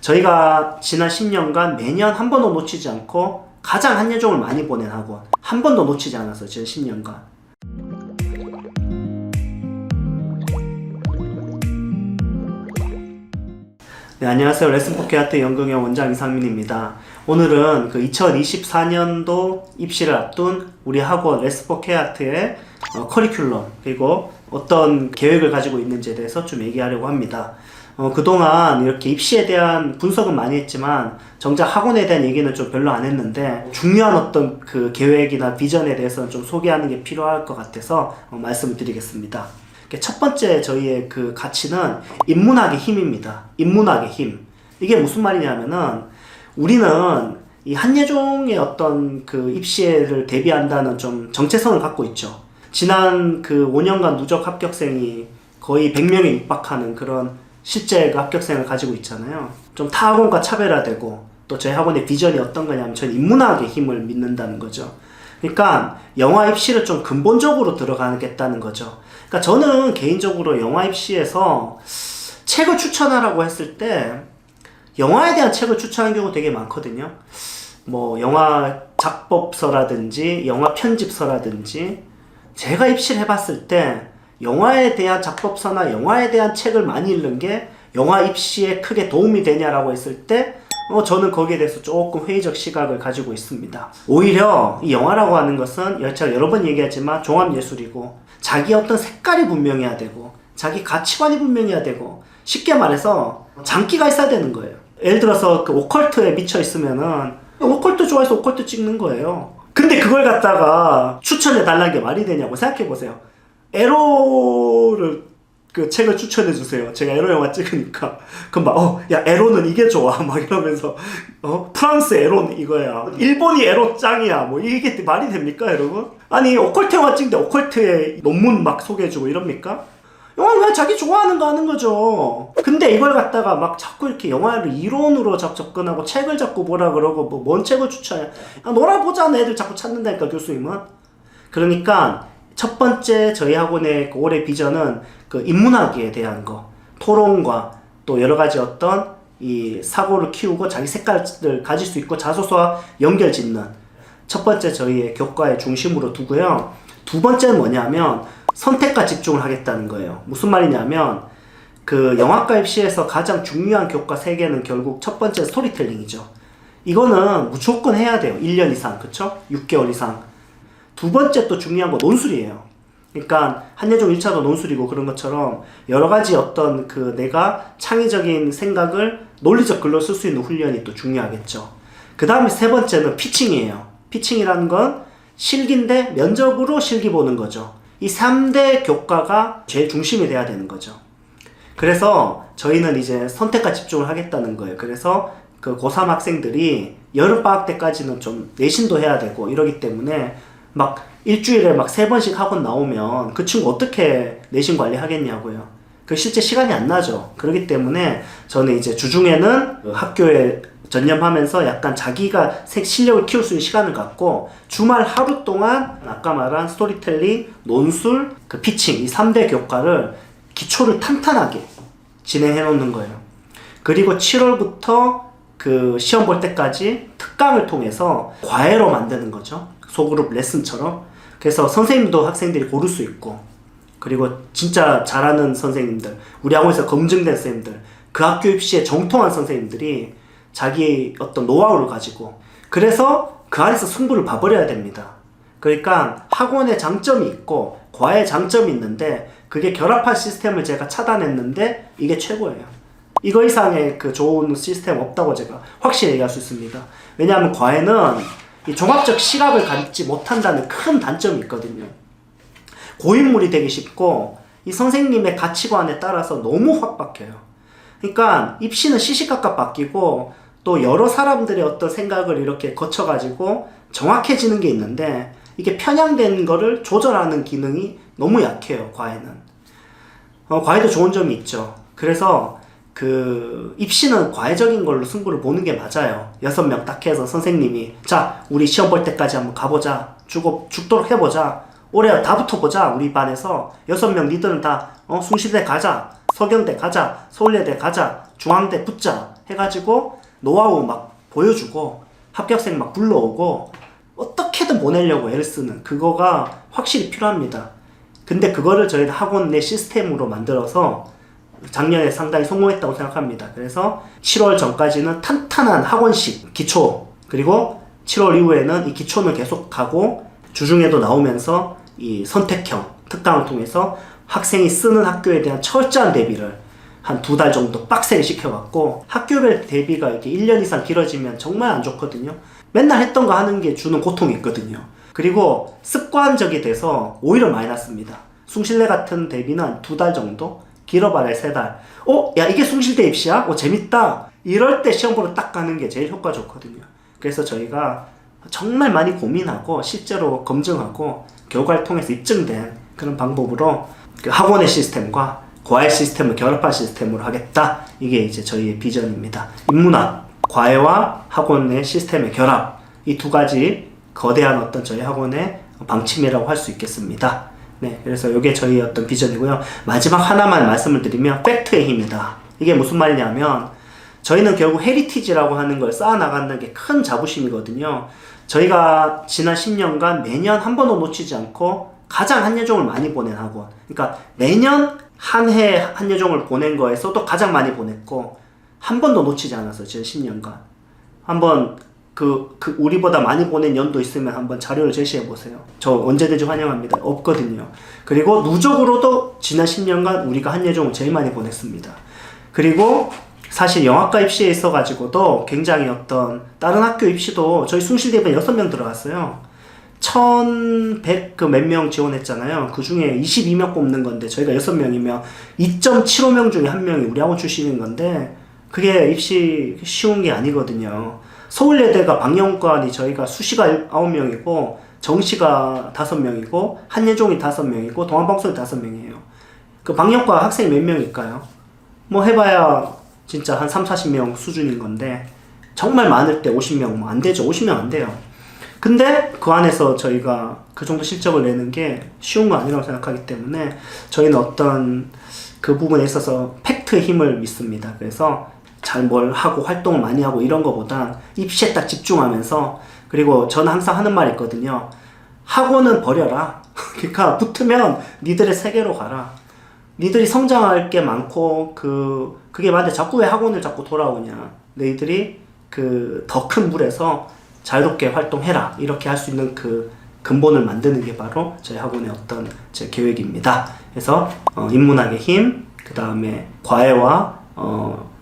저희가 지난 10년간 매년 한 번도 놓치지 않고 가장 한예종을 많이 보낸 학원, 한 번도 놓치지 않았어요. 지난 10년간. 네, 안녕하세요. 레슨포케아트 연극영 원장 이상민입니다. 오늘은 그 2024년도 입시를 앞둔 우리 학원 레슨포케아트의 커리큘럼 그리고 어떤 계획을 가지고 있는지에 대해서 좀 얘기하려고 합니다. 그동안 이렇게 입시에 대한 분석은 많이 했지만 정작 학원에 대한 얘기는 좀 별로 안 했는데 중요한 어떤 그 계획이나 비전에 대해서는 좀 소개하는 게 필요할 것 같아서 말씀을 드리겠습니다. 첫 번째 저희의 그 가치는 인문학의 힘입니다. 인문학의 힘. 이게 무슨 말이냐면은 우리는 이 한예종의 어떤 그 입시를 대비한다는 좀 정체성을 갖고 있죠. 지난 그 5년간 누적 합격생이 거의 100명에 육박하는 그런 실제 그 합격생을 가지고 있잖아요. 좀 타 학원과 차별화되고 또 저희 학원의 비전이 어떤 거냐면 저는 인문학의 힘을 믿는다는 거죠. 그러니까 영화 입시를 좀 근본적으로 들어가겠다는 거죠. 그러니까 저는 개인적으로 영화 입시에서 책을 추천하라고 했을 때 영화에 대한 책을 추천하는 경우가 되게 많거든요. 뭐 영화 작법서라든지 영화 편집서라든지 제가 입시를 해봤을 때 영화에 대한 작법서나 영화에 대한 책을 많이 읽는 게 영화 입시에 크게 도움이 되냐라고 했을 때 저는 거기에 대해서 조금 회의적 시각을 가지고 있습니다. 오히려 이 영화라고 하는 것은 제가 여러 번 얘기하지만 종합예술이고 자기 어떤 색깔이 분명해야 되고 자기 가치관이 분명해야 되고 쉽게 말해서 장기가 있어야 되는 거예요. 예를 들어서 그 오컬트에 미쳐 있으면은 오컬트 좋아해서 오컬트 찍는 거예요. 근데 그걸 갖다가 추천해 달라는 게 말이 되냐고 생각해 보세요. 에로를 그 책을 추천해 주세요. 제가 에로 영화 찍으니까 그럼 막 야 에로는 이게 좋아 막 이러면서 프랑스 에로는 이거야, 일본이 에로 짱이야, 뭐 이게 말이 됩니까 여러분? 아니 오컬트 영화 찍는데 오컬트의 논문 막 소개해주고 이럽니까? 영화 그냥 자기 좋아하는 거 하는 거죠. 근데 이걸 갖다가 막 자꾸 이렇게 영화를 이론으로 접근하고 책을 자꾸 보라 그러고 뭐 뭔 책을 추천해, 놀아보자는 애들 자꾸 찾는다니까 교수님은. 그러니까 첫 번째 저희 학원의 그 올해 비전은 그 인문학에 대한 거, 토론과 또 여러 가지 어떤 이 사고를 키우고 자기 색깔을 가질 수 있고 자소서와 연결 짓는 첫 번째 저희의 교과의 중심으로 두고요. 두 번째는 뭐냐면 선택과 집중을 하겠다는 거예요. 무슨 말이냐면 그 영화과 입시에서 가장 중요한 교과 3개는 결국 첫 번째 스토리텔링이죠. 이거는 무조건 해야 돼요. 1년 이상, 그쵸? 6개월 이상. 두 번째 또 중요한 건 논술이에요. 그러니까 한예종 1차도 논술이고 그런 것처럼 여러 가지 어떤 그 내가 창의적인 생각을 논리적 글로 쓸 수 있는 훈련이 또 중요하겠죠. 그 다음에 세 번째는 피칭이에요. 피칭이라는 건 실기인데 면접으로 실기 보는 거죠. 이 3대 교과가 제일 중심이 돼야 되는 거죠. 그래서 저희는 이제 선택과 집중을 하겠다는 거예요. 그래서 그 고3 학생들이 여름방학 때까지는 좀 내신도 해야 되고 이러기 때문에 막 일주일에 막 3번씩 학원 나오면 그 친구 어떻게 내신 관리 하겠냐고요. 그 실제 시간이 안 나죠. 그렇기 때문에 저는 이제 주중에는 학교에 전념하면서 약간 자기가 실력을 키울 수 있는 시간을 갖고 주말 하루 동안 아까 말한 스토리텔링, 논술, 그 피칭 이 3대 교과를 기초를 탄탄하게 진행해 놓는 거예요. 그리고 7월부터 그 시험 볼 때까지 특강을 통해서 과외로 만드는 거죠. 소그룹 레슨처럼. 그래서 선생님도 학생들이 고를 수 있고 그리고 진짜 잘하는 선생님들, 우리 학원에서 검증된 선생님들, 그 학교 입시에 정통한 선생님들이 자기 어떤 노하우를 가지고 그래서 그 안에서 승부를 봐버려야 됩니다. 그러니까 학원의 장점이 있고 과외의 장점이 있는데 그게 결합한 시스템을 제가 차단했는데 이게 최고예요. 이거 이상의 그 좋은 시스템 없다고 제가 확실히 얘기할 수 있습니다. 왜냐하면 과외는 이 종합적 시각을 갖지 못한다는 큰 단점이 있거든요. 고인물이 되기 쉽고 이 선생님의 가치관에 따라서 너무 확박해요. 그러니까 입시는 시시각각 바뀌고 또 여러 사람들의 어떤 생각을 이렇게 거쳐가지고 정확해지는 게 있는데 이게 편향된 거를 조절하는 기능이 너무 약해요. 과외는. 과외도 좋은 점이 있죠. 그래서 그 입시는 과외적인 걸로 승부를 보는 게 맞아요. 6명 딱 해서 선생님이 자 우리 시험 볼 때까지 한번 가보자, 죽도록 해보자, 올해 다 붙어보자, 우리 반에서 6명 니들은 다 숭실대 가자, 서경대 가자, 서울예대 가자, 중앙대 붙자, 해가지고 노하우 막 보여주고 합격생 막 불러오고 어떻게든 보내려고 애를 쓰는 그거가 확실히 필요합니다. 근데 그거를 저희는 학원 내 시스템으로 만들어서 작년에 상당히 성공했다고 생각합니다. 그래서 7월 전까지는 탄탄한 학원식 기초, 그리고 7월 이후에는 이 기초는 계속 가고 주중에도 나오면서 이 선택형 특강을 통해서 학생이 쓰는 학교에 대한 철저한 대비를 한 2달 정도 빡세게 시켜갖고, 학교별 대비가 이렇게 1년 이상 길어지면 정말 안 좋거든요. 맨날 했던 거 하는 게 주는 고통이 있거든요. 그리고 습관적이 돼서 오히려 마이너스입니다. 숭실대 같은 대비는 2달 정도? 길어봐야 3달. 야, 이게 숭실대 입시야? 재밌다. 이럴 때 시험 보러 딱 가는 게 제일 효과 좋거든요. 그래서 저희가 정말 많이 고민하고 실제로 검증하고 결과를 통해서 입증된 그런 방법으로 그 학원의 시스템과 과외 시스템을 결합한 시스템으로 하겠다. 이게 이제 저희의 비전입니다. 인문학, 과외와 학원의 시스템의 결합. 이 2가지 거대한 어떤 저희 학원의 방침이라고 할 수 있겠습니다. 네, 그래서 이게 저희 어떤 비전이고요. 마지막 하나만 말씀을 드리면 팩트의 힘이다. 이게 무슨 말이냐면 저희는 결국 헤리티지라고 하는 걸 쌓아나가는 게 큰 자부심이거든요. 저희가 지난 10년간 매년 한 번도 놓치지 않고 가장 한예종을 많이 보낸 학원. 그러니까 매년 한 해 한예종을 보낸 거에서도 가장 많이 보냈고 한 번도 놓치지 않았어요. 지난 10년간. 한번 우리보다 많이 보낸 연도 있으면 한번 자료를 제시해 보세요. 저 언제든지 환영합니다. 없거든요. 그리고 누적으로도 지난 10년간 우리가 한예종을 제일 많이 보냈습니다. 그리고 사실 영화과 입시에 있어가지고도 굉장히 어떤 다른 학교 입시도 저희 숭실대에 6명 들어갔어요. 1100 몇 명 지원했잖아요. 그 중에 22명 뽑는 건데 저희가 6명이면 2.75명 중에 1명이 우리 학원 출신인 건데 그게 입시 쉬운 게 아니거든요. 서울예대가 방영관이 저희가 수시가 9명이고 정시가 5명이고 한예종이 5명이고 동아방송이 5명이에요. 그 방영과 학생이 몇 명일까요? 뭐 해봐야 진짜 한 30-40명 수준인 건데 정말 많을 때 50명 안 되죠. 50명 안 돼요. 근데 그 안에서 저희가 그 정도 실적을 내는 게 쉬운 거 아니라고 생각하기 때문에 저희는 어떤 그 부분에 있어서 팩트의 힘을 믿습니다. 그래서 잘 뭘 하고 활동을 많이 하고 이런 거보단 입시에 딱 집중하면서, 그리고 저는 항상 하는 말이 있거든요. 학원은 버려라. 그러니까 붙으면 니들의 세계로 가라. 니들이 성장할 게 많고 그게 맞는데 자꾸 왜 학원을 자꾸 돌아오냐. 너희들이 더 큰 물에서 자유롭게 활동해라. 이렇게 할 수 있는 그 근본을 만드는 게 바로 저희 학원의 어떤 제 계획입니다. 그래서 인문학의 힘, 그 다음에 과외와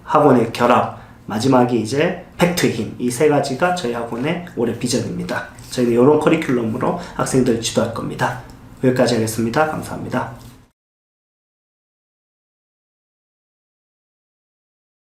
학원의 결합, 마지막이 이제 팩트의 힘. 이 3가지가 저희 학원의 올해 비전입니다. 저희는 이런 커리큘럼으로 학생들 지도할 겁니다. 여기까지 하겠습니다. 감사합니다.